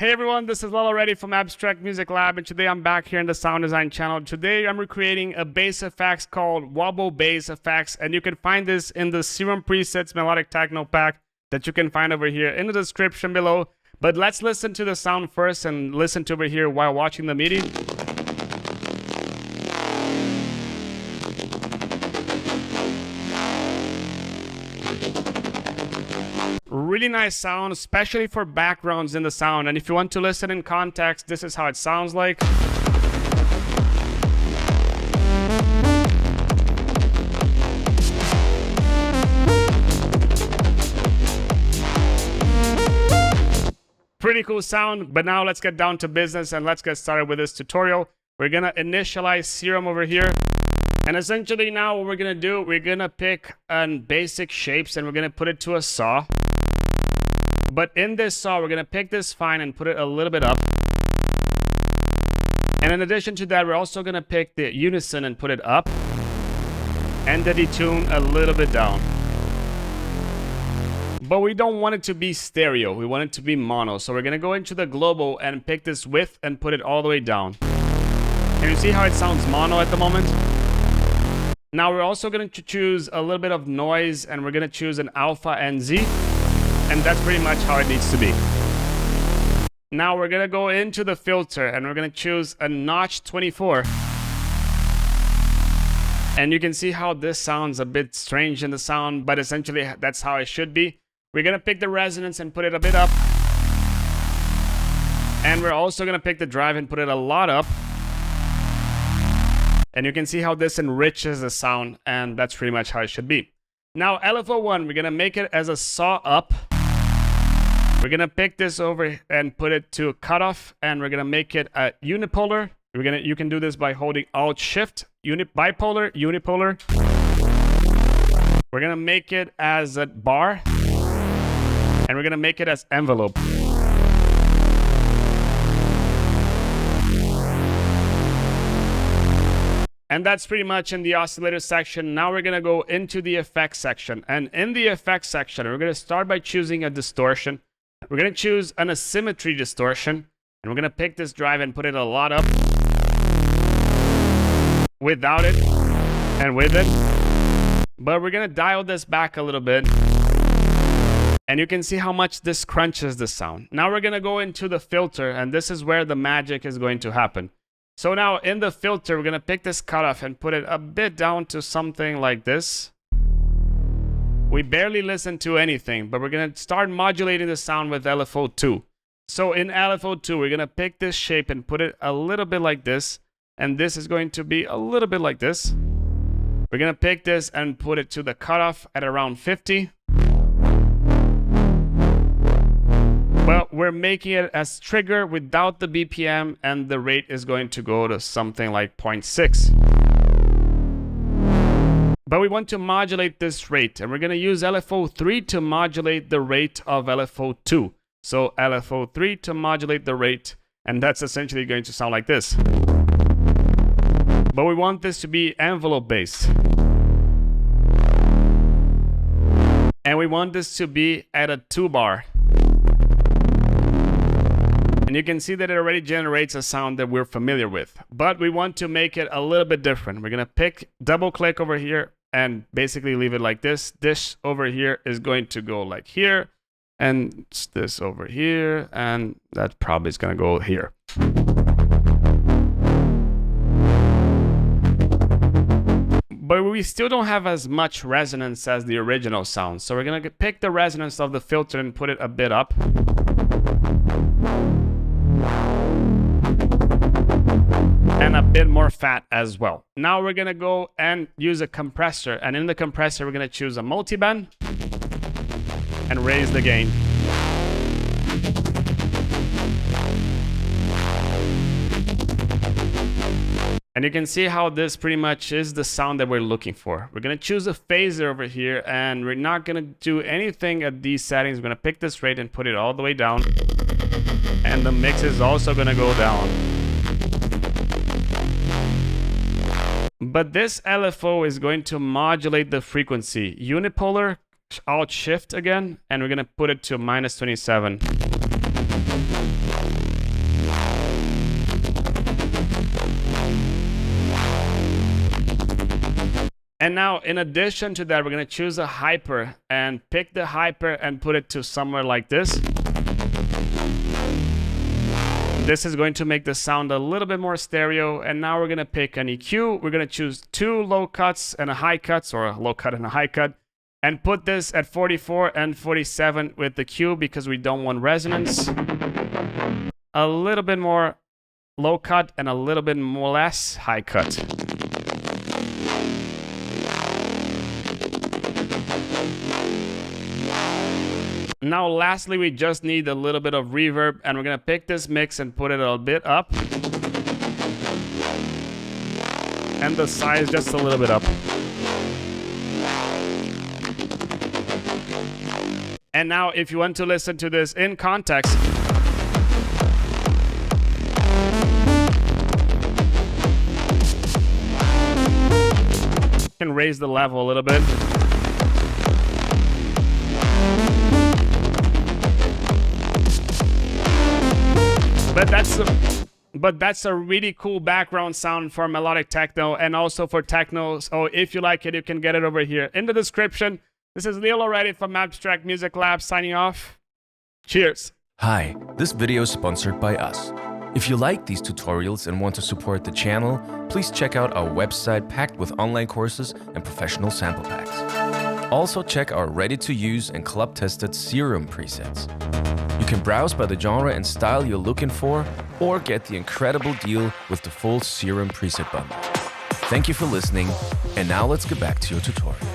Hey everyone, this is Leo Lauretti from Abstract Music Lab, and today I'm back here in the sound design channel. Today I'm recreating a bass effects called wobble bass effects, and you can find this in the Serum presets melodic techno pack that you can find over here in the description below. But let's listen to the sound first and listen to over here while watching the MIDI. Really nice sound, especially for backgrounds in the sound. And if you want to listen in context, this is how it sounds like. Pretty cool sound, but now let's get down to business and let's get started with this tutorial. We're gonna initialize Serum over here. And essentially now what we're gonna do, we're gonna pick basic shapes and we're gonna put it to a saw. But in this saw, we're going to pick this fine and put it a little bit up. And in addition to that, we're also going to pick the unison and put it up. And the detune a little bit down. But we don't want it to be stereo. We want it to be mono. So we're going to go into the global and pick this width and put it all the way down. Can you see how it sounds mono at the moment? Now we're also going to choose a little bit of noise and we're going to choose an alpha and Z. And that's pretty much how it needs to be. Now we're going to go into the filter and we're going to choose a notch 24. And you can see how this sounds a bit strange in the sound, but essentially that's how it should be. We're going to pick the resonance and put it a bit up. And we're also going to pick the drive and put it a lot up. And you can see how this enriches the sound, and that's pretty much how it should be. Now LFO1, we're going to make it as a saw up. We're going to pick this over and put it to a cutoff, and we're going to make it a unipolar. You can do this by holding Alt Shift, bipolar, unipolar. We're going to make it as a bar, and we're going to make it as envelope. And that's pretty much in the oscillator section. Now we're going to go into the effects section. And in the effects section, we're going to start by choosing a distortion. We're going to choose an asymmetry distortion, and we're going to pick this drive and put it a lot up, without it, and with it. But we're going to dial this back a little bit, and you can see how much this crunches the sound. Now we're going to go into the filter, and this is where the magic is going to happen. So now in the filter, we're going to pick this cutoff and put it a bit down to something like this. We barely listen to anything, but we're going to start modulating the sound with LFO2. So in LFO2, we're going to pick this shape and put it a little bit like this. And this is going to be a little bit like this. We're going to pick this and put it to the cutoff at around 50. Well, we're making it as trigger without the BPM, and the rate is going to go to something like 0.6. But we want to modulate this rate, and we're going to use LFO3 to modulate the rate of LFO2. So LFO3 to modulate the rate, and that's essentially going to sound like this. But we want this to be envelope based. And we want this to be at a 2-bar. And you can see that it already generates a sound that we're familiar with. But we want to make it a little bit different. We're going to double click over here and basically leave it like this. This over here is going to go like here. And this over here. And that probably is going to go here. But we still don't have as much resonance as the original sound. So we're going to pick the resonance of the filter and put it a bit up. And a bit more fat as well. Now we're going to go and use a compressor. And in the compressor, we're going to choose a multiband and raise the gain. And you can see how this pretty much is the sound that we're looking for. We're going to choose a phaser over here, and we're not going to do anything at these settings. We're going to pick this rate and put it all the way down. And the mix is also going to go down. But this LFO is going to modulate the frequency. Unipolar, Alt Shift again, and we're going to put it to -27. And now, in addition to that, we're going to choose a hyper and pick the hyper and put it to somewhere like this. This is going to make the sound a little bit more stereo. And now we're going to pick an EQ. We're going to choose 2 low cuts and a high cuts, or a low cut and a high cut, and put this at 44 and 47 with the Q because we don't want resonance. A little bit more low cut and a little bit more less high cut. Now, lastly, we just need a little bit of reverb, and we're gonna pick this mix and put it a bit up. And the size just a little bit up. And now, if you want to listen to this in context, you can raise the level a little bit. But that's a really cool background sound for melodic techno and also for techno. So if you like it, you can get it over here in the description. This is Leo Lauretti from Abstract Music Lab signing off. Cheers. Hi, this video is sponsored by us. If you like these tutorials and want to support the channel, please check out our website packed with online courses and professional sample packs. Also check our ready-to-use and club-tested Serum presets. You can browse by the genre and style you're looking for, or get the incredible deal with the full Serum preset bundle. Thank you for listening, and now let's get back to your tutorial.